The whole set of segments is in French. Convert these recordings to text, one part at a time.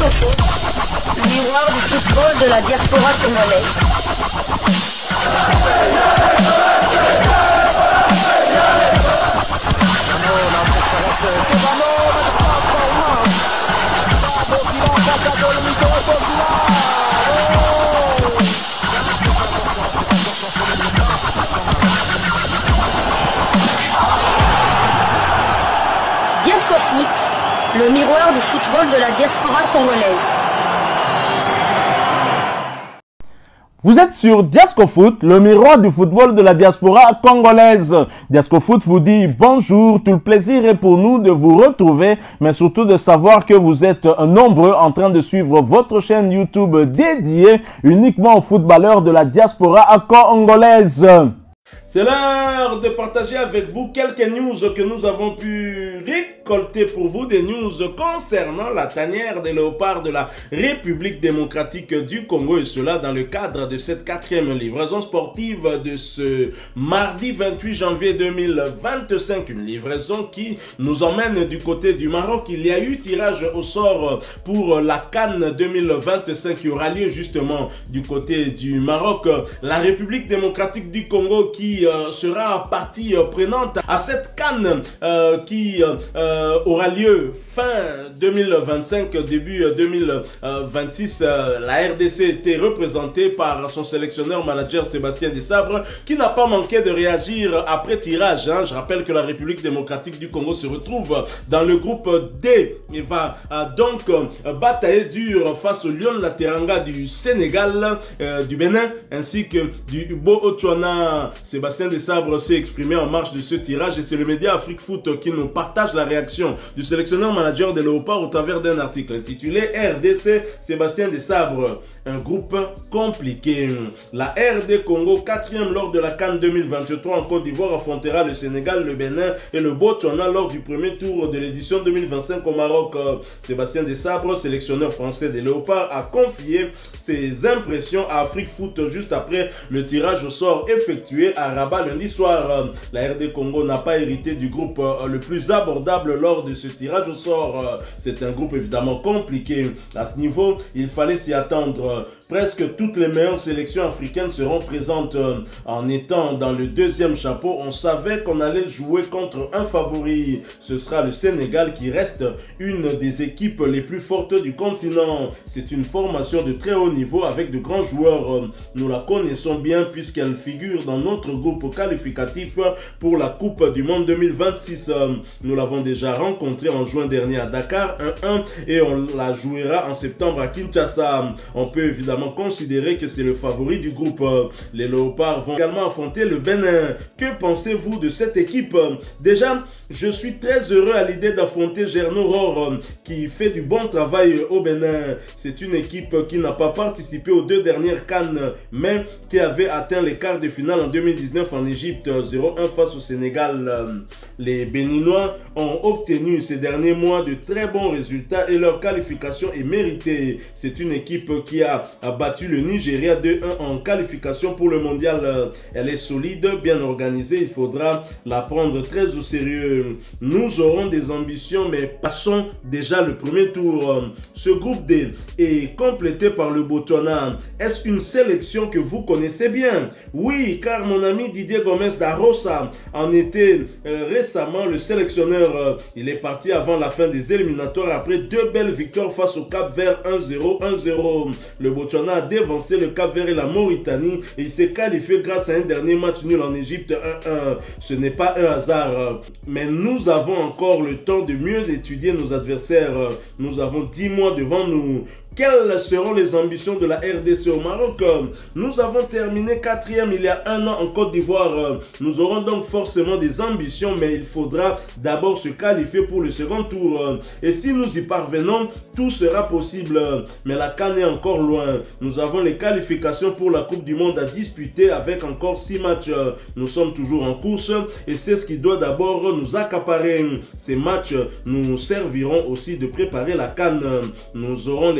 Foot, le miroir du football de la diaspora congolaise. Diasco Foot, le miroir du football de la diaspora congolaise. Vous êtes sur Diasco Foot, le miroir du football de la diaspora congolaise. Diasco Foot vous dit bonjour, tout le plaisir est pour nous de vous retrouver, mais surtout de savoir que vous êtes nombreux en train de suivre votre chaîne YouTube dédiée uniquement aux footballeurs de la diaspora congolaise. C'est l'heure de partager avec vous quelques news que nous avons pu récolter pour vous, des news concernant la tanière des léopards de la République démocratique du Congo, et cela dans le cadre de cette 4e livraison sportive de ce mardi 28 janvier 2025. Une livraison qui nous emmène du côté du Maroc. Il y a eu tirage au sort pour la CAN 2025 qui aura lieu justement du côté du Maroc. La République démocratique du Congo qui sera partie prenante à cette CAN qui aura lieu fin 2025, début 2026. La RDC était représentée par son sélectionneur manager Sébastien Desabres, qui n'a pas manqué de réagir après tirage. Je rappelle que la République démocratique du Congo se retrouve dans le groupe D et va donc batailler dur face au Lion de la Teranga du Sénégal, du Bénin, ainsi que du Botswana. Sébastien Desabres s'est exprimé en marge de ce tirage, et c'est le média Afrique Foot qui nous partage la réaction du sélectionneur manager des Léopards au travers d'un article intitulé RDC Sébastien Desabres, un groupe compliqué. La RD Congo, 4e lors de la CAN 2023 en Côte d'Ivoire, affrontera le Sénégal, le Bénin et le Botswana lors du premier tour de l'édition 2025 au Maroc. Sébastien Desabres, sélectionneur français des Léopards, a confié ses impressions à Afrique Foot juste après le tirage au sort effectué à Rabat lundi soir. La RD Congo n'a pas hérité du groupe le plus abordable lors de ce tirage au sort. C'est un groupe évidemment compliqué. À ce niveau, il fallait s'y attendre. Presque toutes les meilleures sélections africaines seront présentes. En étant dans le deuxième chapeau, on savait qu'on allait jouer contre un favori. Ce sera le Sénégal, qui reste une des équipes les plus fortes du continent. C'est une formation de très haut niveau avec de grands joueurs. Nous la connaissons bien puisqu'elle figure dans notre groupe qualificatif pour la Coupe du Monde 2026. Nous l'avons déjà rencontré en juin dernier à Dakar 1-1 et on la jouera en septembre à Kinshasa. On peut évidemment considérer que c'est le favori du groupe. Les Léopards vont également affronter le Bénin. Que pensez-vous de cette équipe? Déjà, je suis très heureux à l'idée d'affronter Gerno Ror qui fait du bon travail au Bénin. C'est une équipe qui n'a pas participé aux 2 dernières CAN mais qui avait atteint les quarts de finale en 2019 en Égypte, 0-1 face au Sénégal. Les Béninois ont obtenu ces derniers mois de très bons résultats et leur qualification est méritée. C'est une équipe qui a battu le Nigeria 2-1 en qualification pour le mondial. Elle est solide, bien organisée, il faudra la prendre très au sérieux. Nous aurons des ambitions, mais passons déjà le premier tour. Ce groupe D est complété par le Botswana. Est-ce une sélection que vous connaissez bien? Oui, car mon ami Didier Gomes d'Arosa en était récemment le sélectionneur. Il est parti avant la fin des éliminatoires après 2 belles victoires face au Cap-Vert 1-0, 1-0. Le Botswana a dévancé le Cap-Vert et la Mauritanie et il s'est qualifié grâce à un dernier match nul en Égypte 1-1. Ce n'est pas un hasard, mais nous avons encore le temps de mieux étudier nos adversaires. Nous avons 10 mois devant nous. Quelles seront les ambitions de la RDC au Maroc? Nous avons terminé 4e il y a 1 an en Côte d'Ivoire. Nous aurons donc forcément des ambitions, mais il faudra d'abord se qualifier pour le second tour. Et si nous y parvenons, tout sera possible. Mais la CAN est encore loin. Nous avons les qualifications pour la Coupe du Monde à disputer avec encore 6 matchs. Nous sommes toujours en course et c'est ce qui doit d'abord nous accaparer. Ces matchs nous serviront aussi de préparer la CAN. Nous aurons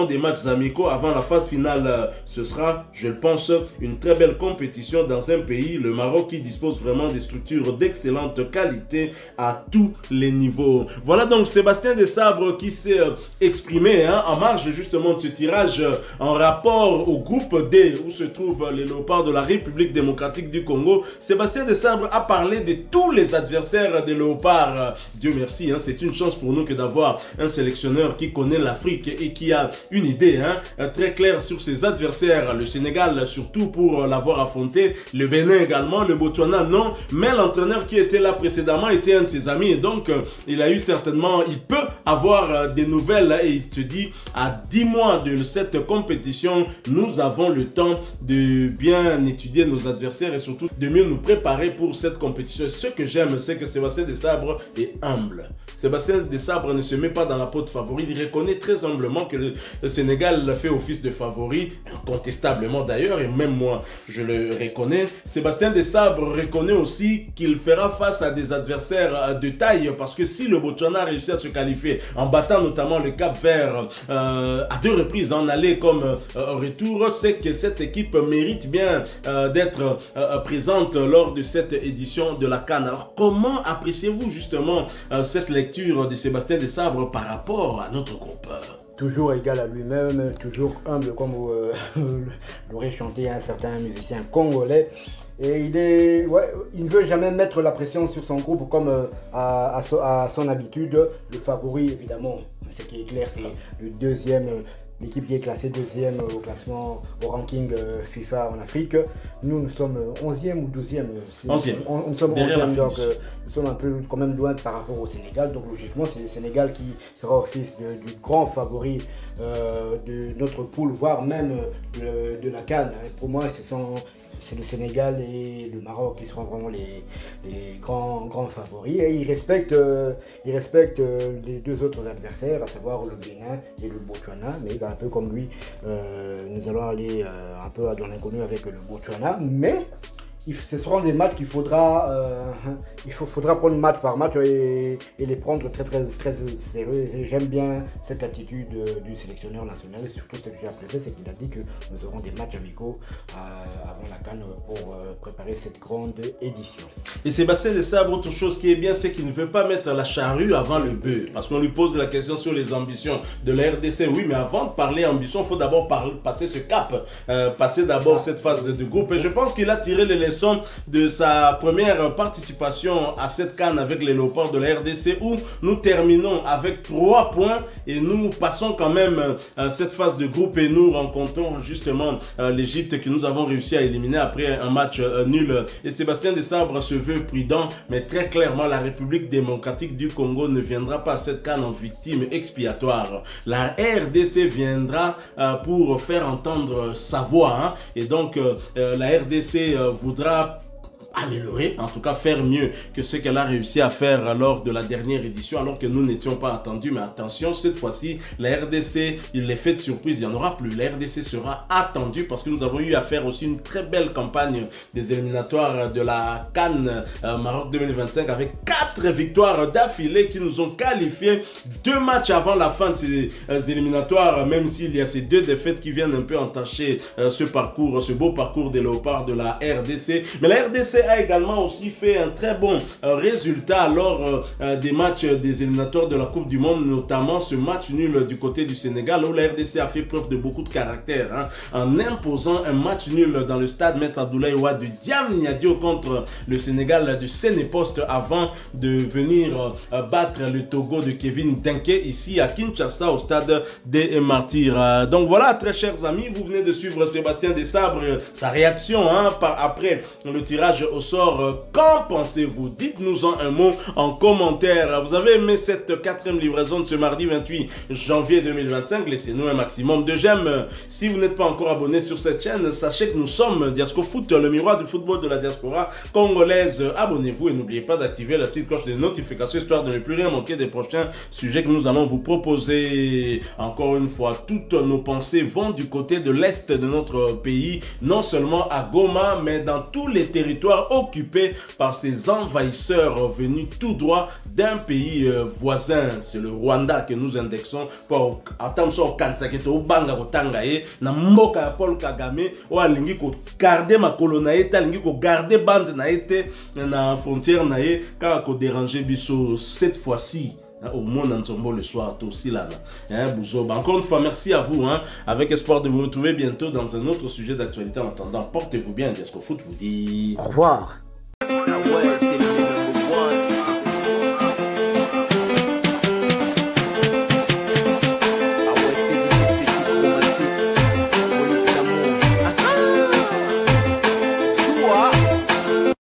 des matchs amicaux avant la phase finale. Ce sera, je le pense, une très belle compétition dans dans un pays, le Maroc, qui dispose vraiment des structures d'excellente qualité à tous les niveaux. Voilà donc Sébastien Desabre qui s'est exprimé en marge justement de ce tirage en rapport au groupe D où se trouvent les léopards de la République démocratique du Congo. Sébastien Desabre a parlé de tous les adversaires des léopards. Dieu merci, c'est une chance pour nous que d'avoir un sélectionneur qui connaît l'Afrique et qui a une idée très claire sur ses adversaires. Le Sénégal surtout pour l'avoir affronté, le Bénin également, le Botswana non, mais l'entraîneur qui était là précédemment était un de ses amis et donc il a eu certainement, il peut avoir des nouvelles et il se dit à 10 mois de cette compétition, nous avons le temps de bien étudier nos adversaires et surtout de mieux nous préparer pour cette compétition. Ce que j'aime, c'est que Sébastien Desabre est humble. Sébastien Desabre ne se met pas dans la peau de favori, il reconnaît très humblement que le Sénégal fait office de favori, incontestablement d'ailleurs, et même moi je le reconnais. Sébastien Desabre reconnaît aussi qu'il fera face à des adversaires de taille, parce que si le Botswana a réussi à se qualifier en battant notamment le Cap-Vert à 2 reprises en aller comme au retour, c'est que cette équipe mérite bien d'être présente lors de cette édition de la CAN. Alors comment appréciez-vous justement cette lecture de Sébastien Desabre par rapport à notre groupe? Toujours égal à lui-même, toujours humble comme l'aurait chanté un certain musicien congolais. Et il ne veut jamais mettre la pression sur son groupe comme à son habitude. Le favori, évidemment, ce qui est clair, c'est le deuxième. L'équipe qui est classée deuxième au classement, au ranking FIFA en Afrique. Nous sommes 11e ou 12e. 11e. Nous sommes 11e, donc nous sommes un peu quand même loin par rapport au Sénégal. Donc logiquement, c'est le Sénégal qui fera office du grand favori de notre poule, voire même de la CAN. Pour moi, c'est le Sénégal et le Maroc qui seront vraiment les grands favoris. Et ils respectent les 2 autres adversaires, à savoir le Bénin et le Botswana. Mais un peu comme lui, nous allons aller un peu dans l'inconnu avec le Botswana. Mais ce seront des matchs qu'il faudra prendre match par match et les prendre très sérieux. J'aime bien cette attitude du sélectionneur national. Et surtout, ce que j'ai apprécié, c'est qu'il a dit que nous aurons des matchs amicaux avant la CAN pour préparer cette grande édition. Et Sébastien Desabre, autre chose qui est bien, c'est qu'il ne veut pas mettre la charrue avant le bœuf. Parce qu'on lui pose la question sur les ambitions de la RDC. Oui, mais avant de parler ambition, il faut d'abord passer ce cap, passer d'abord cette phase de groupe. Et je pense qu'il a tiré les leçons de sa première participation à cette CAN avec les léopards de la RDC, où nous terminons avec 3 points et nous passons quand même cette phase de groupe et nous rencontrons justement l'Égypte que nous avons réussi à éliminer après un match nul. Et Sébastien Desabre se veut prudent, mais très clairement la République démocratique du Congo ne viendra pas à cette CAN en victime expiatoire. La RDC viendra pour faire entendre sa voix et donc la RDC voudra améliorer, en tout cas faire mieux que ce qu'elle a réussi à faire lors de la dernière édition, alors que nous n'étions pas attendus. Mais attention, cette fois-ci, la RDC, l'effet de surprise, il n'y en aura plus. La RDC sera attendue parce que nous avons eu à faire aussi une très belle campagne des éliminatoires de la CAN Maroc 2025 avec 4 victoires d'affilée qui nous ont qualifiés 2 matchs avant la fin de ces éliminatoires, même s'il y a ces 2 défaites qui viennent un peu entacher ce parcours, ce beau parcours des léopards de la RDC. Mais la RDC a également aussi fait un très bon résultat lors des matchs des éliminatoires de la Coupe du Monde, notamment ce match nul du côté du Sénégal où la RDC a fait preuve de beaucoup de caractère en imposant un match nul dans le stade Maître Abdoulaye Wade de Diamniadio contre le Sénégal de Sénépost avant de venir battre le Togo de Kevin Denke ici à Kinshasa au stade des Martyrs. Donc voilà, très chers amis, vous venez de suivre Sébastien Desabre, sa réaction après le tirage au sort. Qu'en pensez-vous? Dites-nous-en un mot en commentaire. Vous avez aimé cette 4e livraison de ce mardi 28 janvier 2025? Laissez-nous un maximum de j'aime. Si vous n'êtes pas encore abonné sur cette chaîne, sachez que nous sommes Diasco Foot, le miroir du football de la diaspora congolaise. Abonnez-vous et n'oubliez pas d'activer la petite cloche cloche de notification histoire de ne plus rien manquer des prochains sujets que nous allons vous proposer. Encore une fois, toutes nos pensées vont du côté de l'est de notre pays, non seulement à Goma, mais dans tous les territoires occupés par ces envahisseurs venus tout droit d'un pays voisin. C'est le Rwanda que nous indexons pour attendre au Kansaketo, au Banga, au Tangaye, na mboka ya Paul Kagame, ou alingi ko garder ma colonaïta, alingi ko garder bande na été na frontière na ye, car ko déranger biso cette fois-ci. Au monde en le soir, aussi là. Encore une fois, merci à vous. Avec espoir de vous retrouver bientôt dans un autre sujet d'actualité. En attendant, portez-vous bien. Diasco Foot vous dit au revoir.